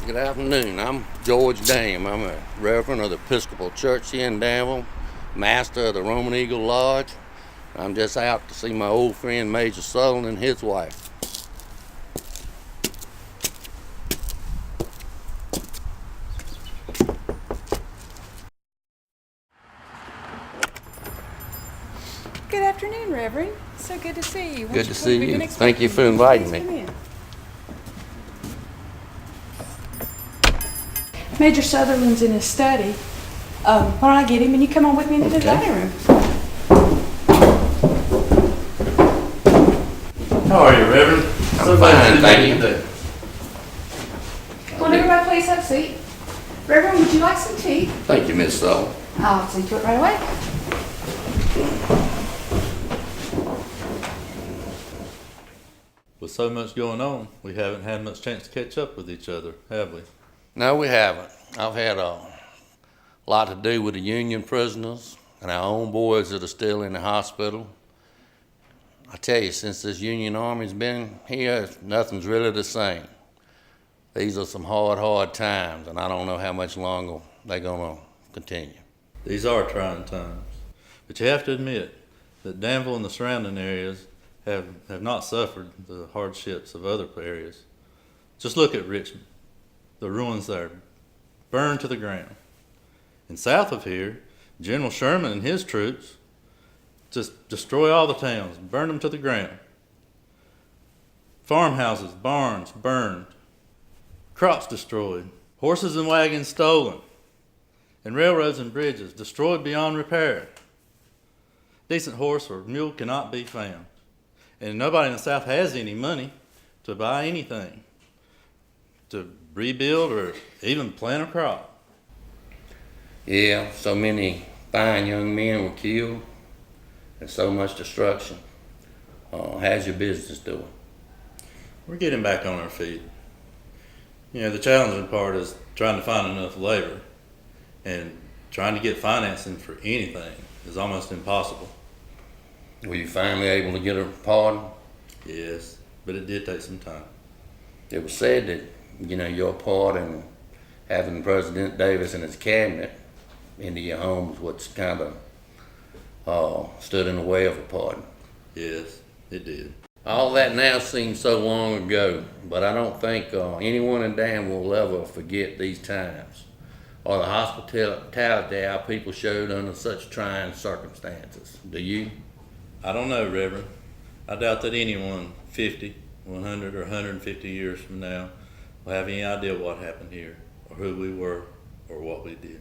Good afternoon. I'm George Dame. I'm a reverend of the Episcopal Church here in Danville, master of the Roman Eagle Lodge. I'm just out to see my old friend Major Sutherland and his wife. Good afternoon, Reverend. So good to see you. Good to see you. Thank you for inviting me. Major Sutherland's in his study. Why don't I get him and you come on with me into the dining room? How are you, Reverend? I'm fine, thank you. Will everybody please have a seat? Reverend, would you like some tea? Thank you, Miss Sutherland. I'll see to it right away. With so much going on, we haven't had much chance to catch up with each other, have we? No, we haven't. I've had a lot to do with the Union prisoners and our own boys that are still in the hospital. I tell you, since this Union Army's been here, nothing's really the same. These are some hard times, and I don't know how much longer they're going to continue. These are trying times. But you have to admit that Danville and the surrounding areas have not suffered the hardships of other areas. Just look at Richmond. The ruins there, burned to the ground. And south of here, General Sherman and his troops just destroy all the towns, burn them to the ground. Farmhouses, barns burned, crops destroyed, horses and wagons stolen, and railroads and bridges destroyed beyond repair. Decent horse or mule cannot be found. And nobody in the South has any money to buy anything, to rebuild or even plant a crop. Yeah, so many fine young men were killed and so much destruction. How's your business doing? We're getting back on our feet. You know, the challenging part is trying to find enough labor, and trying to get financing for anything is almost impossible. Were you finally able to get a pardon? Yes, but it did take some time. It was said that, your part in having President Davis and his cabinet into your home was what's kind of stood in the way of a pardon. Yes, it did. All that now seems so long ago, but I don't think anyone in Danville will ever forget these times or the hospitality our people showed under such trying circumstances. Do you? I don't know, Reverend. I doubt that anyone 50, 100, or 150 years from now will have any idea what happened here, or who we were, or what we did.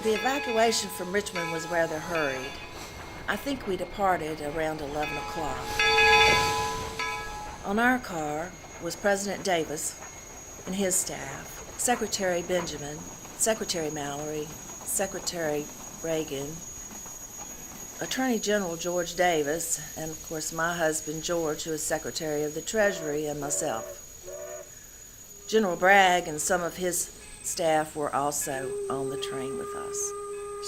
The evacuation from Richmond was rather hurried. I think we departed around 11 o'clock. On our car was President Davis and his staff, Secretary Benjamin, Secretary Mallory, Secretary Reagan, Attorney General George Davis, and of course my husband George, who is Secretary of the Treasury, and myself. General Bragg and some of his staff were also on the train with us.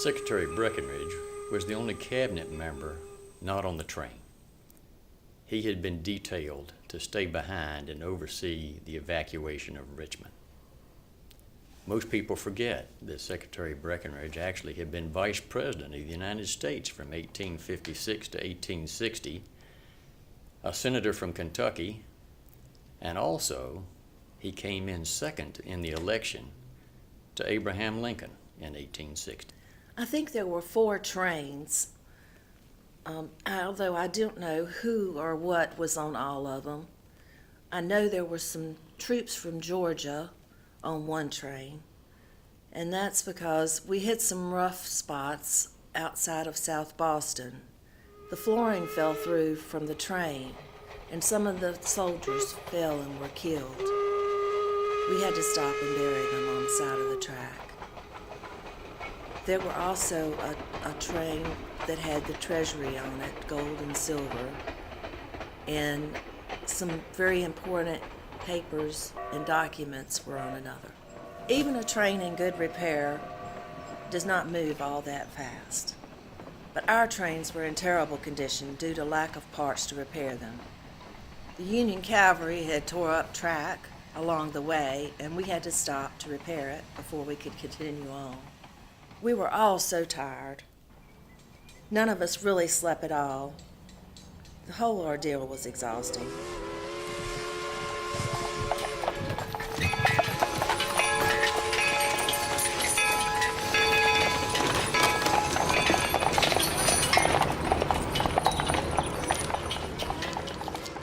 Secretary Breckinridge was the only cabinet member not on the train. He had been detailed to stay behind and oversee the evacuation of Richmond. Most people forget that Secretary Breckinridge actually had been Vice President of the United States from 1856 to 1860, a senator from Kentucky, and also he came in second in the election to Abraham Lincoln in 1860. I think there were 4 trains, although I don't know who or what was on all of them. I know there were some troops from Georgia on one train, and that's because we hit some rough spots outside of South Boston. The flooring fell through from the train, and some of the soldiers fell and were killed. We had to stop and bury them on the side of the track. There were also a train that had the treasury on it, gold and silver, and some very important papers and documents were on another. Even a train in good repair does not move all that fast. But our trains were in terrible condition due to lack of parts to repair them. The Union cavalry had tore up track along the way, and we had to stop to repair it before we could continue on. We were all so tired. None of us really slept at all. The whole ordeal was exhausting.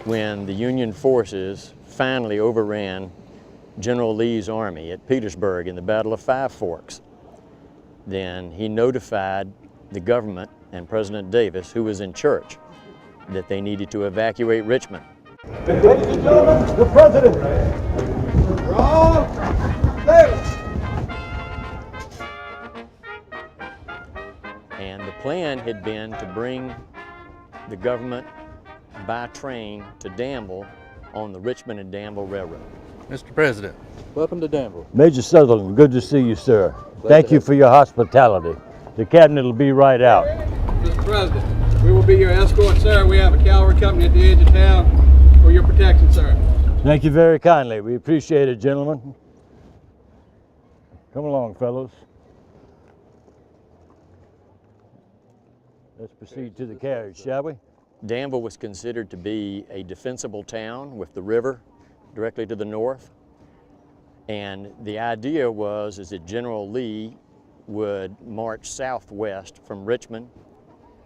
When the Union forces finally overran General Lee's army at Petersburg in the Battle of Five Forks, then he notified the government and President Davis, who was in church, that they needed to evacuate Richmond. Ladies and gentlemen, the President. Wrong. Davis. And the plan had been to bring the government by train to Danville on the Richmond and Danville Railroad. Mr. President, welcome to Danville. Major Sutherland, good to see you, sir. Thank you for your hospitality. The cabinet will be right out. Mr. President, we will be your escort, sir. We have a cavalry company at the edge of town for your protection, sir. Thank you very kindly. We appreciate it, gentlemen. Come along, fellows. Let's proceed to the carriage, shall we? Danville was considered to be a defensible town with the river directly to the north. And the idea was that General Lee would march southwest from Richmond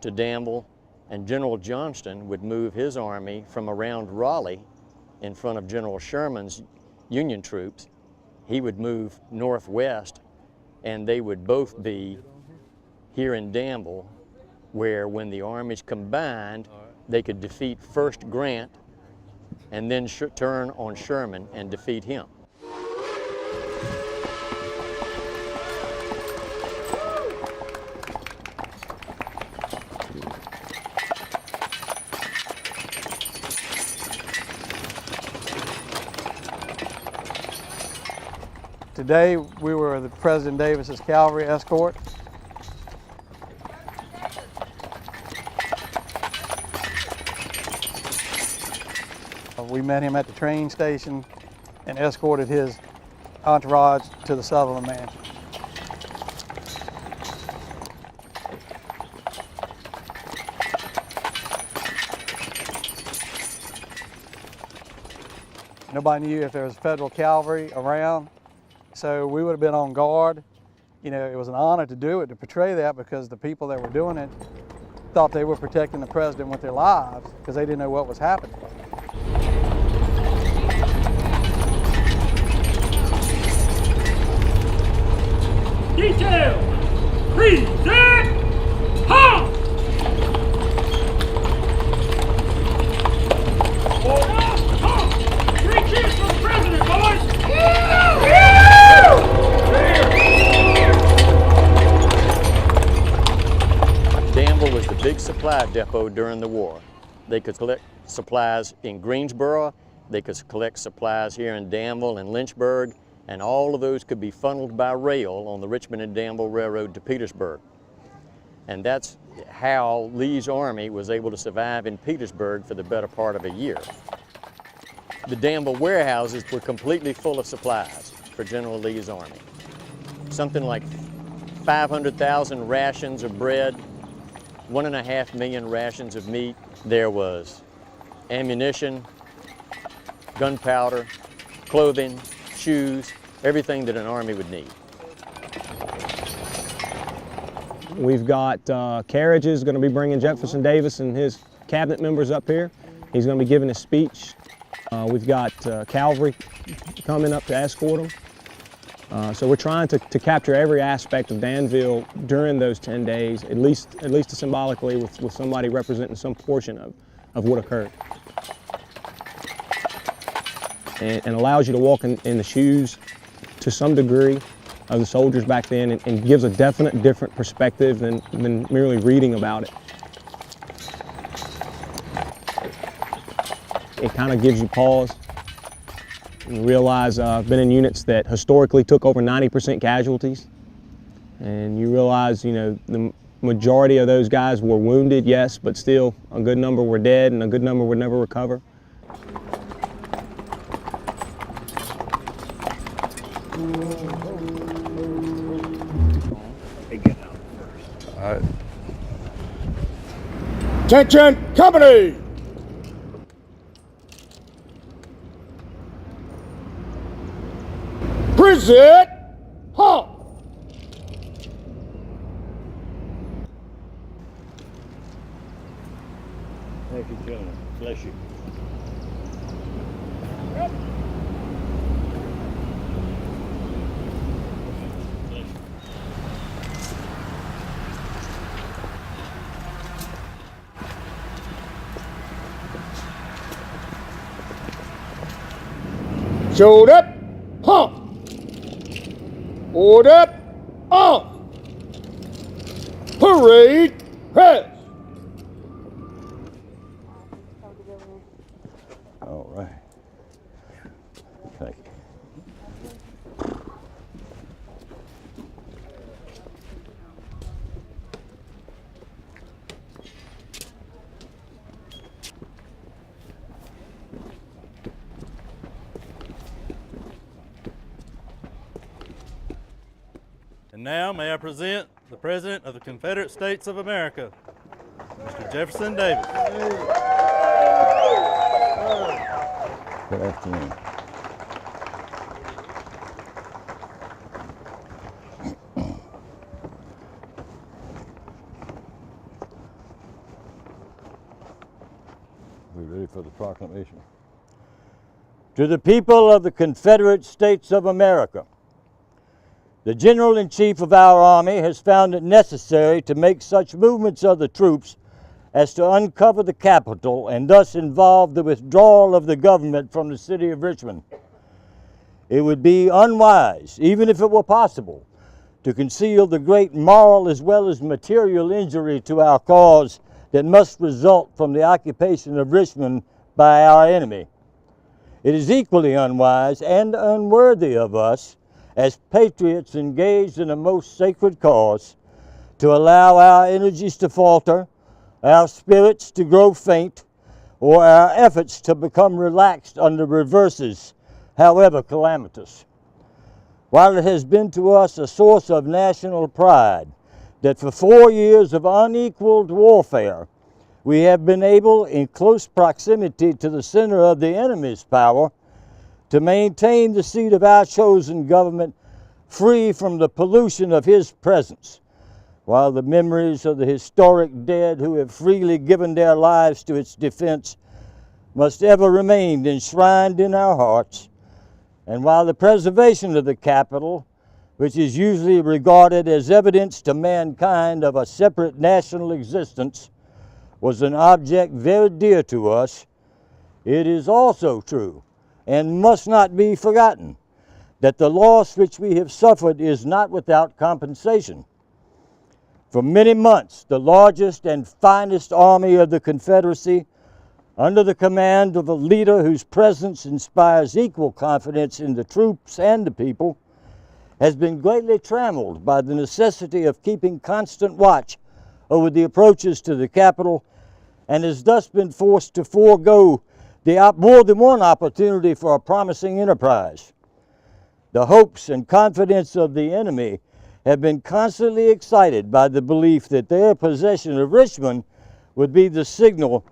to Danville, and General Johnston would move his army from around Raleigh in front of General Sherman's Union troops. He would move northwest, and they would both be here in Danville, where when the armies combined, they could defeat first Grant and then turn on Sherman and defeat him. Today, we were the President Davis's cavalry escort. We met him at the train station and escorted his entourage to the Sutherland Mansion. Nobody knew if there was federal cavalry around, so we would have been on guard. You know, it was an honor to do it, to portray that, because the people that were doing it thought they were protecting the president with their lives because they didn't know what was happening. Detail! Present! Halt! Order! Halt! 3 cheers for the president, boys! Danville was the big supply depot during the war. They could collect supplies in Greensboro, they could collect supplies here in Danville and Lynchburg, and all of those could be funneled by rail on the Richmond and Danville Railroad to Petersburg. And that's how Lee's army was able to survive in Petersburg for the better part of a year. The Danville warehouses were completely full of supplies for General Lee's army. Something like 500,000 rations of bread, 1.5 million rations of meat. There was ammunition, gunpowder, clothing, shoes, everything that an army would need. We've got carriages going to be bringing Jefferson Davis and his cabinet members up here. He's going to be giving a speech. We've got cavalry coming up to escort him. So we're trying to capture every aspect of Danville during those 10 days, at least symbolically, with somebody representing some portion of what occurred. and allows you to walk in the shoes to some degree of the soldiers back then, and gives a definite different perspective than merely reading about it. It kind of gives you pause and realize I've been in units that historically took over 90% casualties, and you realize, you know, the majority of those guys were wounded, yes, but still a good number were dead and a good number would never recover. All right. Attention, company! Present, halt! Thank you, gentlemen. Bless you. Showed up, halt! Order up, off! Parade, press! All right. Thank you. And now may I present the President of the Confederate States of America, Mr. Jefferson Davis. Good afternoon. We ready for the proclamation? To the people of the Confederate States of America, the General-in-Chief of our Army has found it necessary to make such movements of the troops as to uncover the Capitol and thus involve the withdrawal of the government from the city of Richmond. It would be unwise, even if it were possible, to conceal the great moral as well as material injury to our cause that must result from the occupation of Richmond by our enemy. It is equally unwise and unworthy of us, as patriots engaged in a most sacred cause, to allow our energies to falter, our spirits to grow faint, or our efforts to become relaxed under reverses, however calamitous. While it has been to us a source of national pride that for 4 years of unequaled warfare, we have been able, in close proximity to the center of the enemy's power, to maintain the seat of our chosen government free from the pollution of his presence, while the memories of the historic dead who have freely given their lives to its defense must ever remain enshrined in our hearts, and while the preservation of the Capitol, which is usually regarded as evidence to mankind of a separate national existence, was an object very dear to us, it is also true and must not be forgotten that the loss which we have suffered is not without compensation. For many months, the largest and finest army of the Confederacy, under the command of a leader whose presence inspires equal confidence in the troops and the people, has been greatly trammeled by the necessity of keeping constant watch over the approaches to the Capitol, and has thus been forced to forego more than one opportunity for a promising enterprise. The hopes and confidence of the enemy have been constantly excited by the belief that their possession of Richmond would be the signal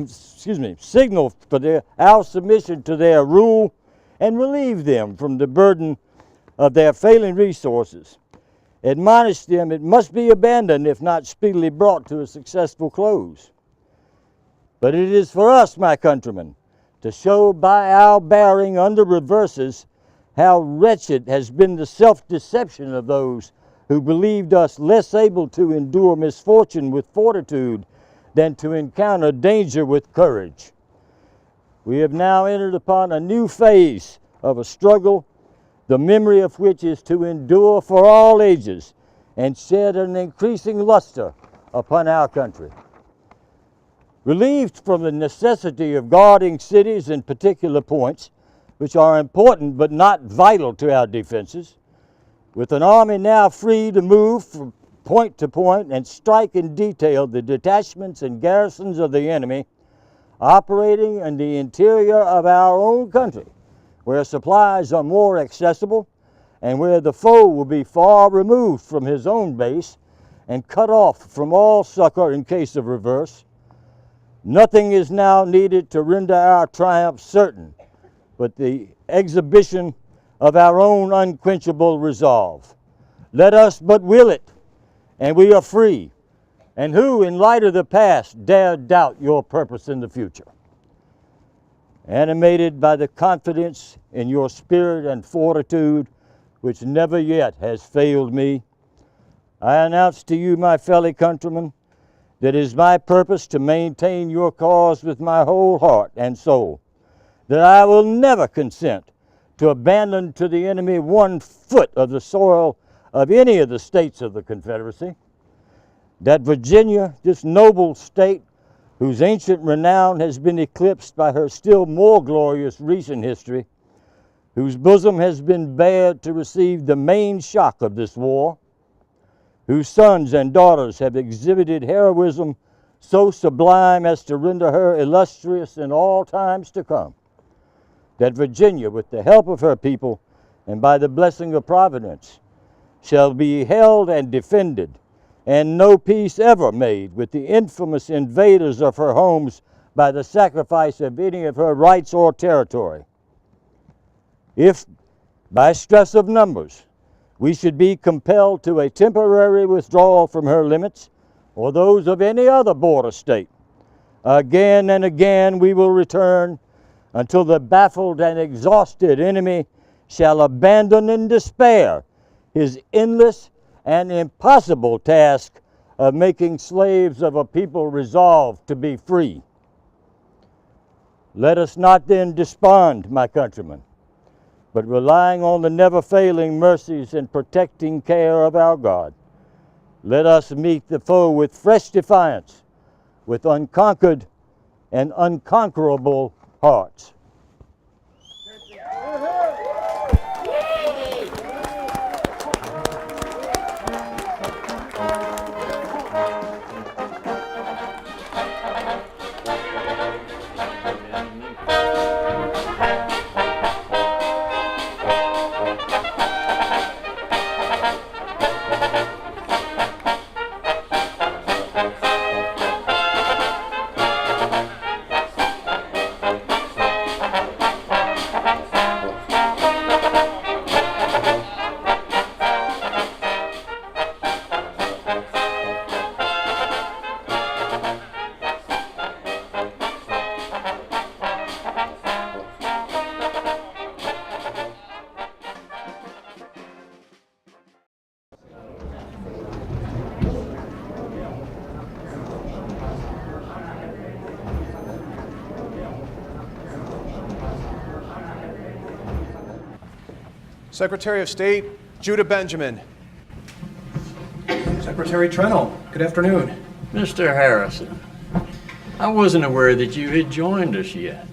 signal for our submission to their rule and relieve them from the burden of their failing resources. Admonish them it must be abandoned if not speedily brought to a successful close. But it is for us, my countrymen, to show by our bearing under reverses how wretched has been the self-deception of those who believed us less able to endure misfortune with fortitude than to encounter danger with courage. we have now entered upon a new phase of a struggle, the memory of which is to endure for all ages and shed an increasing luster upon our country. Relieved from the necessity of guarding cities and particular points, which are important but not vital to our defenses, with an army now free to move from point to point and strike in detail the detachments and garrisons of the enemy operating in the interior of our own country, where supplies are more accessible and where the foe will be far removed from his own base and cut off from all succor in case of reverse. Nothing is now needed to render our triumph certain but the exhibition of our own unquenchable resolve. Let us but will it, and we are free. And who, in light of the past, dare doubt your purpose in the future? Animated by the confidence in your spirit and fortitude, which never yet has failed me, I announce to you, my fellow countrymen, that it is my purpose to maintain your cause with my whole heart and soul, that I will never consent to abandon to the enemy 1 foot of the soil of any of the states of the Confederacy, that Virginia, this noble state, whose ancient renown has been eclipsed by her still more glorious recent history, whose bosom has been bared to receive the main shock of this war, whose sons and daughters have exhibited heroism so sublime as to render her illustrious in all times to come, that Virginia, with the help of her people and by the blessing of Providence, shall be held and defended, and no peace ever made with the infamous invaders of her homes by the sacrifice of any of her rights or territory. If, by stress of numbers, we should be compelled to a temporary withdrawal from her limits, or those of any other border state, again and again we will return until the baffled and exhausted enemy shall abandon in despair his endless and impossible task of making slaves of a people resolved to be free. Let us not then despond, my countrymen, but relying on the never-failing mercies and protecting care of our God, let us meet the foe with fresh defiance, with unconquered and unconquerable hearts. Secretary of State Judah Benjamin. Secretary Trenholm, good afternoon. Mr. Harrison, I wasn't aware that you had joined us yet.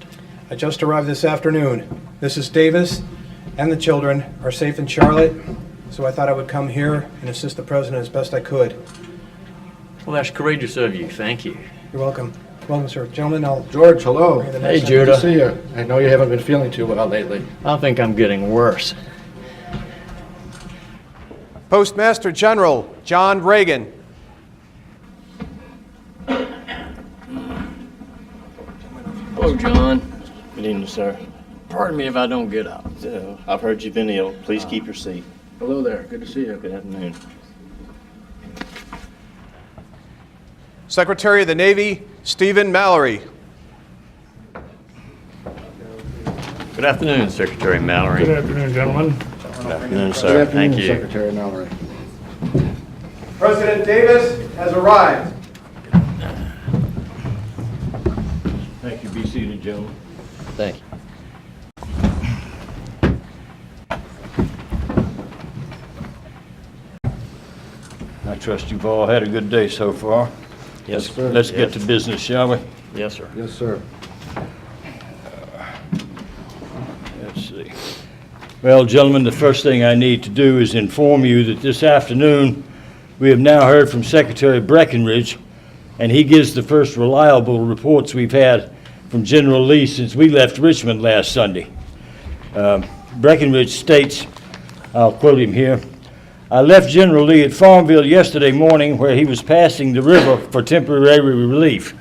I just arrived this afternoon. Mrs. Davis and the children are safe in Charlotte, so I thought I would come here and assist the President as best I could. Well, that's courageous of you. Thank you. You're welcome. Welcome, sir. Gentlemen, I'll... George, hello. Hey, Judah. Good to see you. I know you haven't been feeling too well lately. I think I'm getting worse. Postmaster General John Reagan. Hello, John. Good evening, sir. Pardon me if I don't get up. I've heard you've been ill. Please keep your seat. Hello there. Good to see you. Good afternoon. Secretary of the Navy Stephen Mallory. Good afternoon, Secretary Mallory. Good afternoon, gentlemen. Good afternoon, sir. Good afternoon, Thank you. Secretary Mallory. President Davis has arrived. Thank you. Be seated, gentlemen. Thank you. I trust you've all had a good day so far. Yes, sir. Let's get to business, shall we? Yes, sir. Yes, sir. Let's see. Well, gentlemen, the first thing I need to do is inform you that this afternoon we have now heard from Secretary Breckinridge, and he gives the first reliable reports we've had from General Lee since we left Richmond last Sunday. Breckinridge states, I'll quote him here, "I left General Lee at Farmville yesterday morning where he was passing the river for temporary relief.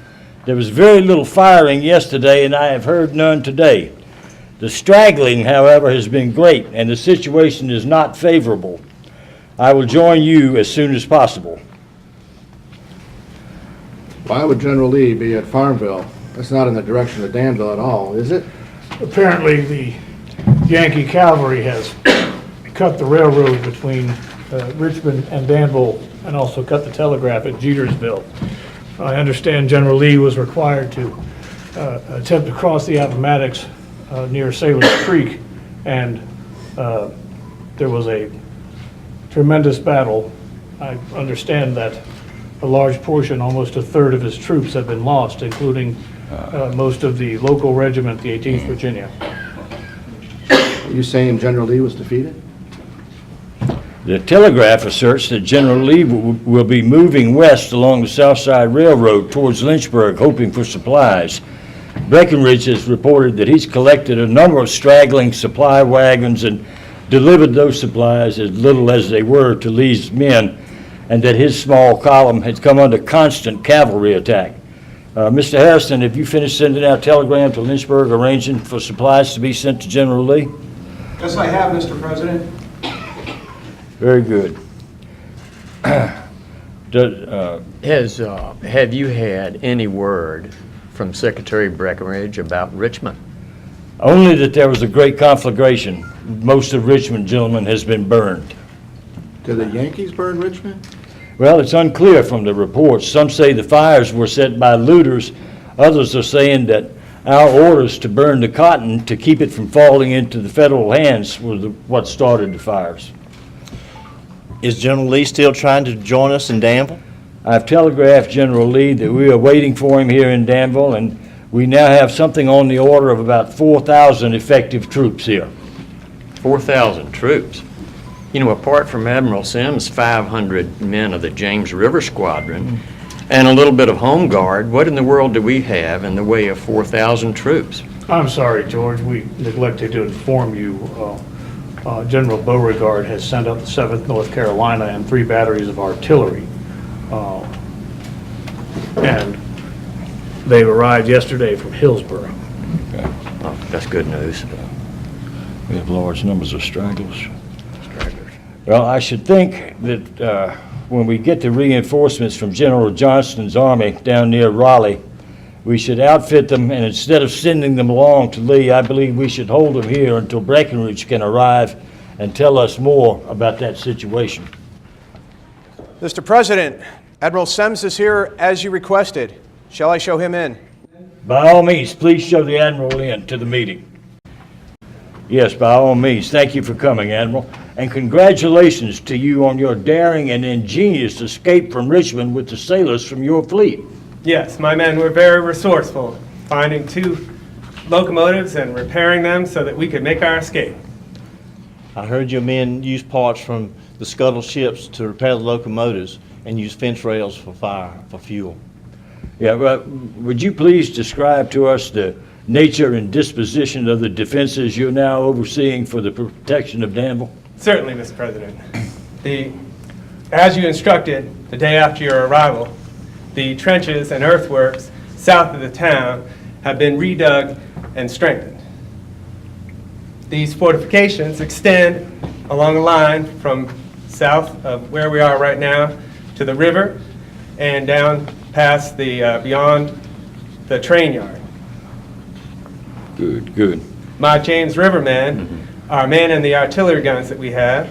There was very little firing yesterday, and I have heard none today. The straggling, however, has been great, and the situation is not favorable. I will join you as soon as possible." Why would General Lee be at Farmville? That's not in the direction of Danville at all, is it? Apparently, the Yankee cavalry has cut the railroad between Richmond and Danville and also cut the telegraph at Jetersville. I understand General Lee was required to attempt to cross the Appomattox near Sailor's Creek, and there was a tremendous battle. I understand that a large portion, almost a third of his troops have been lost, including most of the local regiment, the 18th Virginia. Are you saying General Lee was defeated? The Telegraph asserts that General Lee will be moving west along the South Side Railroad towards Lynchburg, hoping for supplies. Breckinridge has reported that he's collected a number of straggling supply wagons and delivered those supplies, as little as they were, to Lee's men, and that his small column has come under constant cavalry attack. Mr. Harrison, have you finished sending out telegram to Lynchburg arranging for supplies to be sent to General Lee? Yes, I have, Mr. President. Very good. Have you had any word from Secretary Breckinridge about Richmond? Only that there was a great conflagration. Most of Richmond, gentlemen, has been burned. Did the Yankees burn Richmond? Well, it's unclear from the reports. Some say the fires were set by looters. Others are saying that our orders to burn the cotton to keep it from falling into the federal hands was what started the fires. Is General Lee still trying to join us in Danville? I've telegraphed General Lee that we are waiting for him here in Danville, and we now have something on the order of about 4,000 effective troops here. 4,000 troops. You know, apart from Admiral Sims' 500 men of the James River Squadron and a little bit of Home Guard, what in the world do we have in the way of 4,000 troops? I'm sorry, George, we neglected to inform you. General Beauregard has sent up the 7th North Carolina and 3 batteries of artillery. And they've arrived yesterday from Hillsborough. Okay. Oh, that's good news. We have large numbers of stragglers. Well, I should think that when we get the reinforcements from General Johnston's army down near Raleigh, we should outfit them, and instead of sending them along to Lee, I believe we should hold them here until Breckinridge can arrive and tell us more about that situation. Mr. President, Admiral Sims is here as you requested. Shall I show him in? By all means, please show the Admiral in to the meeting. Yes, by all means. Thank you for coming, Admiral. And congratulations to you on your daring and ingenious escape from Richmond with the sailors from your fleet. Yes, my men were very resourceful, finding 2 locomotives and repairing them so that we could make our escape. I heard your men use parts from the scuttled ships to repair the locomotives and use fence rails for fuel. Yeah, well, would you please describe to us the nature and disposition of the defenses you're now overseeing for the protection of Danville? Certainly, Mr. President. As you instructed the day after your arrival, the trenches and earthworks south of the town have been redug and strengthened. These fortifications extend along a line from south of where we are right now to the river and down past beyond the train yard. Good, good. My James River men are manning the artillery guns that we have,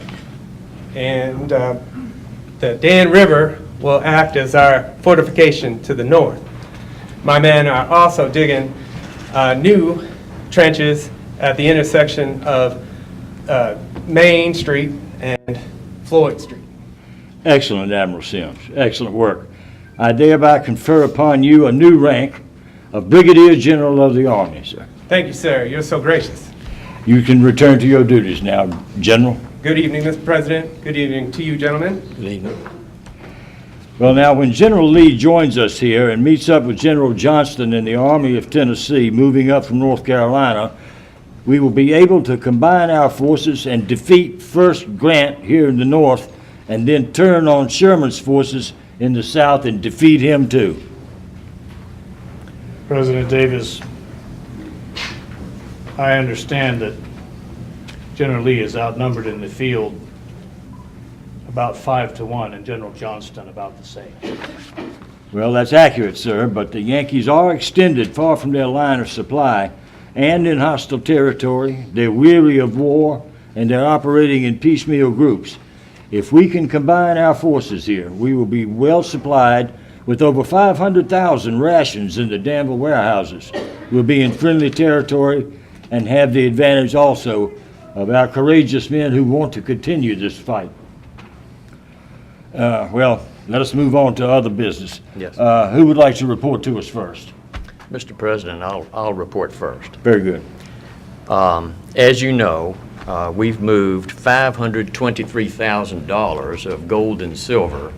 and the Dan River will act as our fortification to the north. My men are also digging new trenches at the intersection of Main Street and Floyd Street. Excellent, Admiral Sims. Excellent work. I hereby confer upon you a new rank of Brigadier General of the Army, sir. Thank you, sir. You're so gracious. You can return to your duties now, General. Good evening, Mr. President. Good evening to you, gentlemen. Good evening. Well, now, when General Lee joins us here and meets up with General Johnston in the Army of Tennessee, moving up from North Carolina, we will be able to combine our forces and defeat first Grant here in the north, and then turn on Sherman's forces in the south and defeat him too. President Davis, I understand that General Lee is outnumbered in the field about 5-1, and General Johnston about the same. Well, that's accurate, sir, but the Yankees are extended far from their line of supply and in hostile territory. They're weary of war, and they're operating in piecemeal groups. If we can combine our forces here, we will be well supplied with over 500,000 rations in the Danville warehouses. We'll be in friendly territory and have the advantage also of our courageous men who want to continue this fight. Well, let us move on to other business. Yes. Who would like to report to us first? Mr. President, I'll report first. Very good. As you know, we've moved $523,000 of gold and silver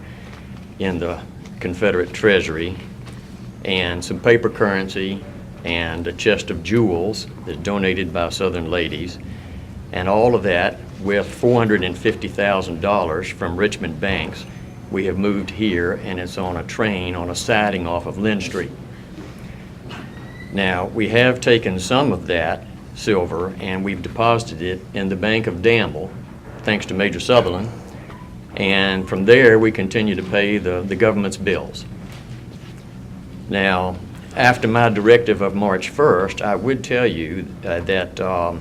in the Confederate Treasury, and some paper currency, and a chest of jewels that's donated by Southern Ladies, and all of that with $450,000 from Richmond banks. We have moved here, and it's on a train on a siding off of Lynn Street. Now, we have taken some of that silver and we've deposited it in the Bank of Danville, thanks to Major Sutherland, and from there we continue to pay the government's bills. Now, after my directive of March 1st, I would tell you that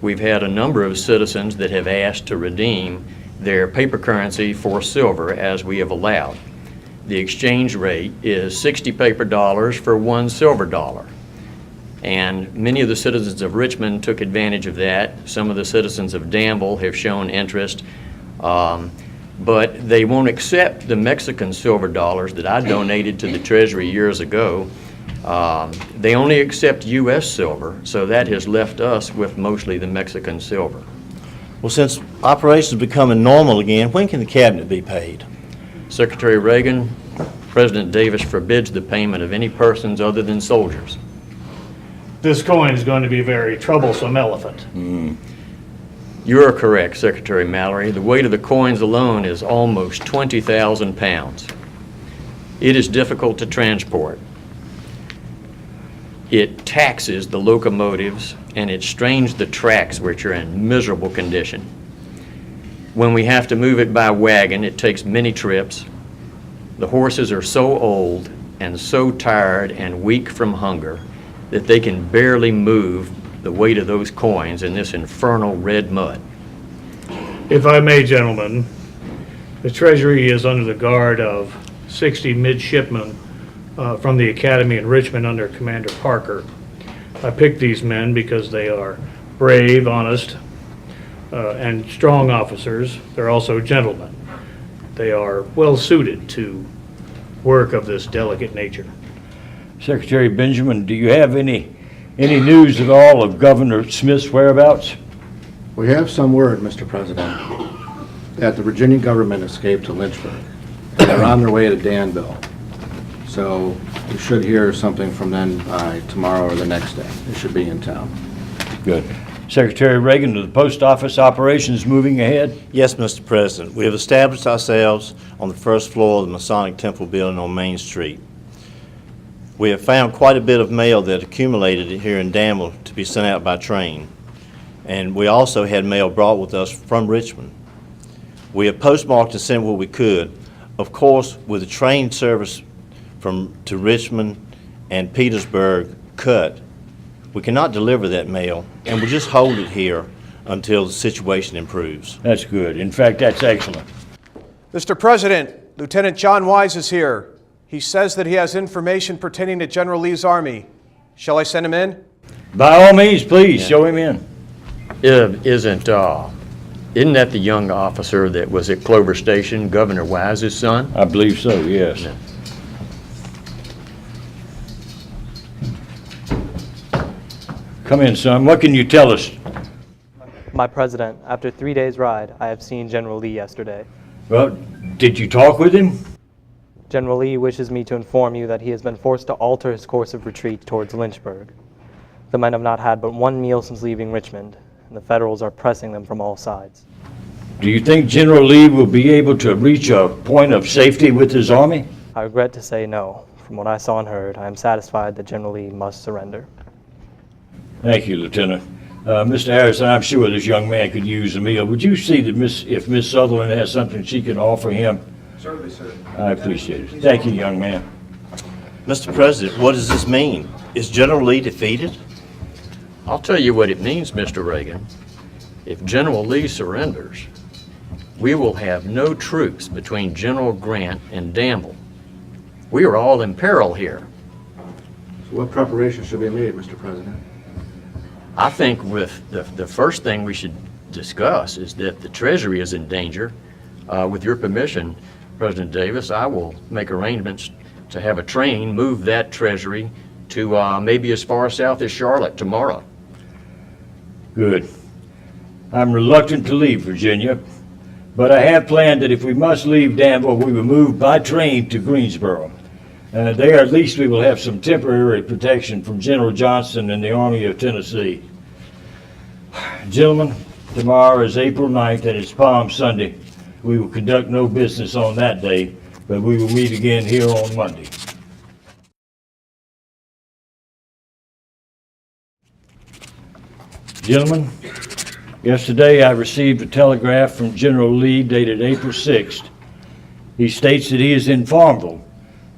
we've had a number of citizens that have asked to redeem their paper currency for silver as we have allowed. The exchange rate is 60 paper dollars for one silver dollar. And many of the citizens of Richmond took advantage of that. Some of the citizens of Danville have shown interest, but they won't accept the Mexican silver dollars that I donated to the Treasury years ago. They only accept U.S. silver, so that has left us with mostly the Mexican silver. Well, since operations are becoming normal again, when can the cabinet be paid? Secretary Reagan, President Davis forbids the payment of any persons other than soldiers. This coin is going to be a very troublesome elephant. You are correct, Secretary Mallory. The weight of the coins alone is almost 20,000 pounds. It is difficult to transport. It taxes the locomotives and it strains the tracks, which are in miserable condition. When we have to move it by wagon, it takes many trips. The horses are so old and so tired and weak from hunger that they can barely move the weight of those coins in this infernal red mud. If I may, gentlemen, the Treasury is under the guard of 60 midshipmen from the Academy in Richmond under Commander Parker. I picked these men because they are brave, honest, and strong officers. They're also gentlemen. They are well suited to work of this delicate nature. Secretary Benjamin, do you have any news at all of Governor Smith's whereabouts? We have some word, Mr. President, that the Virginia government escaped to Lynchburg. And they're on their way to Danville. So we should hear something from them by tomorrow or the next day. They should be in town. Good. Secretary Reagan, are the post office operations moving ahead? Yes, Mr. President. We have established ourselves on the first floor of the Masonic Temple building on Main Street. We have found quite a bit of mail that accumulated here in Danville to be sent out by train. And we also had mail brought with us from Richmond. We have postmarked and sent what we could. Of course, with the train service to Richmond and Petersburg cut, we cannot deliver that mail, and we'll just hold it here until the situation improves. That's good. In fact, that's excellent. Mr. President, Lieutenant John Wise is here. He says that he has information pertaining to General Lee's army. Shall I send him in? By all means, please, show him in. Isn't that the young officer that was at Clover Station, Governor Wise's son? I believe so, yes. Yeah. Come in, son. What can you tell us? My President, after 3 days' ride, I have seen General Lee yesterday. Well, did you talk with him? General Lee wishes me to inform you that he has been forced to alter his course of retreat towards Lynchburg. The men have not had but one meal since leaving Richmond, and the Federals are pressing them from all sides. Do you think General Lee will be able to reach a point of safety with his army? I regret to say no. From what I saw and heard, I am satisfied that General Lee must surrender. Thank you, Lieutenant. Mr. Harrison, I'm sure this young man could use a meal. Would you see that if Miss Sutherland has something she can offer him? Certainly, sir. I appreciate it. Thank you, young man. Mr. President, what does this mean? Is General Lee defeated? I'll tell you what it means, Mr. Reagan. If General Lee surrenders, we will have no troops between General Grant and Danville. We are all in peril here. So what preparations should be made, Mr. President? I think with the first thing we should discuss is that the Treasury is in danger. With your permission, President Davis, I will make arrangements to have a train move that Treasury to maybe as far south as Charlotte tomorrow. Good. I'm reluctant to leave Virginia, but I have planned that if we must leave Danville, we will move by train to Greensboro. There at least we will have some temporary protection from General Johnston and the Army of Tennessee. Gentlemen, tomorrow is April 9th and it's Palm Sunday. We will conduct no business on that day, but we will meet again here on Monday. Gentlemen, yesterday I received a telegraph from General Lee dated April 6th. He states that he is in Farmville.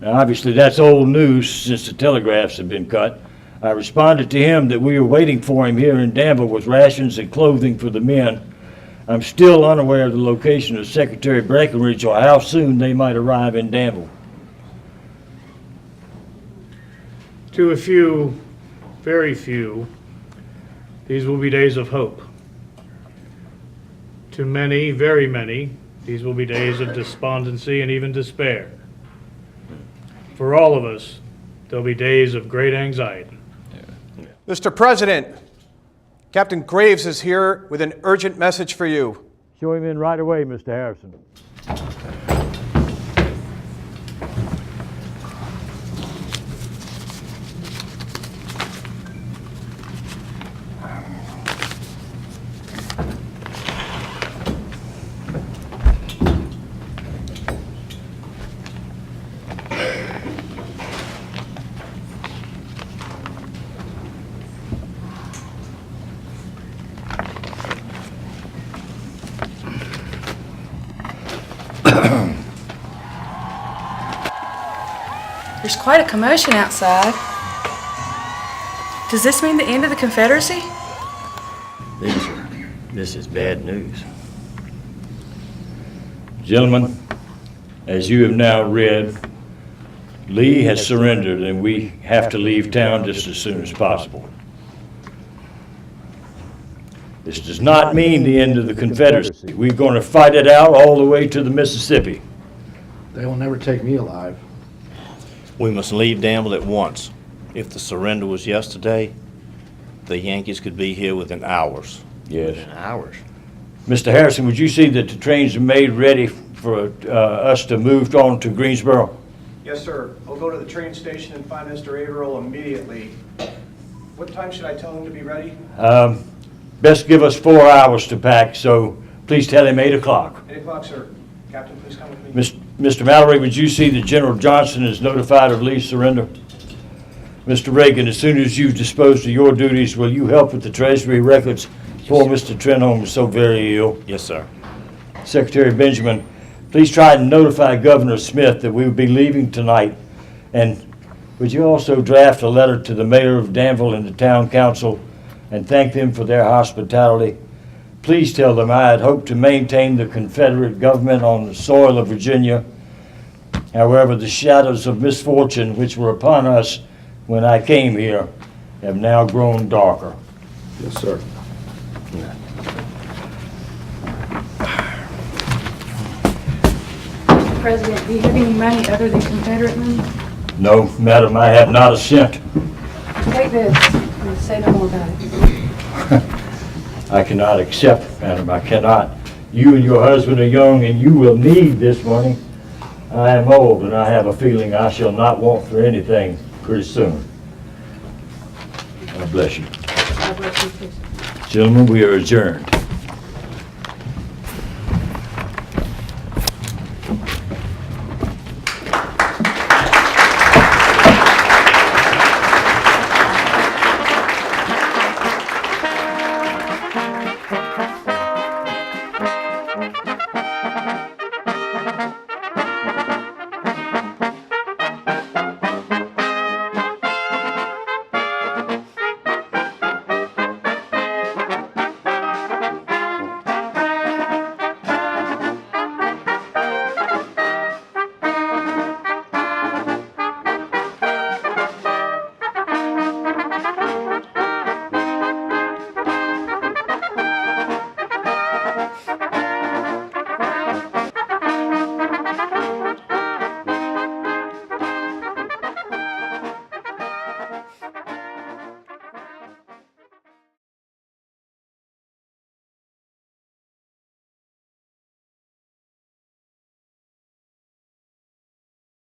Now, obviously, that's old news since the telegraphs have been cut. I responded to him that we were waiting for him here in Danville with rations and clothing for the men. I'm still unaware of the location of Secretary Breckinridge or how soon they might arrive in Danville. To a few, very few, these will be days of hope. To many, very many, these will be days of despondency and even despair. For all of us, there'll be days of great anxiety. Mr. President, Captain Graves is here with an urgent message for you. Show him in right away, Mr. Harrison. There's quite a commotion outside. Does this mean the end of the Confederacy? This is bad news. Gentlemen, as you have now read, Lee has surrendered and we have to leave town just as soon as possible. This does not mean the end of the Confederacy. We're going to fight it out all the way to the Mississippi. They will never take me alive. We must leave Danville at once. If the surrender was yesterday, the Yankees could be here within hours. Yes. Within hours. Mr. Harrison, would you see that the trains are made ready for us to move on to Greensboro? Yes, sir. I'll go to the train station and find Mr. Averill immediately. What time should I tell him to be ready? Best give us 4 hours to pack, so please tell him 8 o'clock. 8 o'clock, sir. Captain, please come with me. Mr. Mallory, would you see that General Johnston is notified of Lee's surrender? Mr. Reagan, as soon as you've disposed of your duties, will you help with the Treasury records? Poor Mr. Trenholm is so very ill. Yes, sir. Secretary Benjamin, please try to notify Governor Smith that we will be leaving tonight. And would you also draft a letter to the mayor of Danville and the town council and thank them for their hospitality? Please tell them I had hoped to maintain the Confederate government on the soil of Virginia. However, the shadows of misfortune which were upon us when I came here have now grown darker. Yes, sir. President, do you have any money other than Confederate money? No, madam, I have not a cent. Take this and say no more about it. I cannot accept, madam, I cannot. You and your husband are young and you will need this money. I am old and I have a feeling I shall not want for anything pretty soon. God bless you. God bless you, too. Gentlemen, we are adjourned.